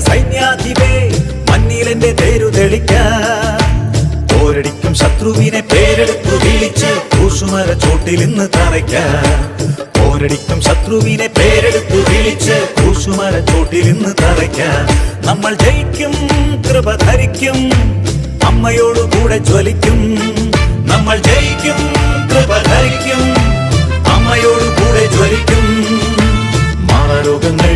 സൈന്യാധിപേ മഞ്ഞിലെന്റെ തേരു തെളിക്കാൻ പോരടിക്കും ശത്രുവിനെ പേരെടുത്തു വിളിച്ച് കൂശുമര ചോട്ടിൽ ഇന്ന് തറയ്ക്കാൻ പോരടിക്കും ശത്രുവിനെ പേരെടുത്തു വിളിച്ച് കൂശുമര ചോട്ടിൽ ഇന്ന് തറയ്ക്കാൻ നമ്മൾ ജയിക്കും കൃപ ധരിക്കും അമ്മയോടു കൂടെ ജ്വലിക്കും നമ്മൾ ജയിക്കും കൃപ ധരിക്കും അമ്മയോടു കൂടെ ജ്വലിക്കും മാറാരോഗങ്ങൾ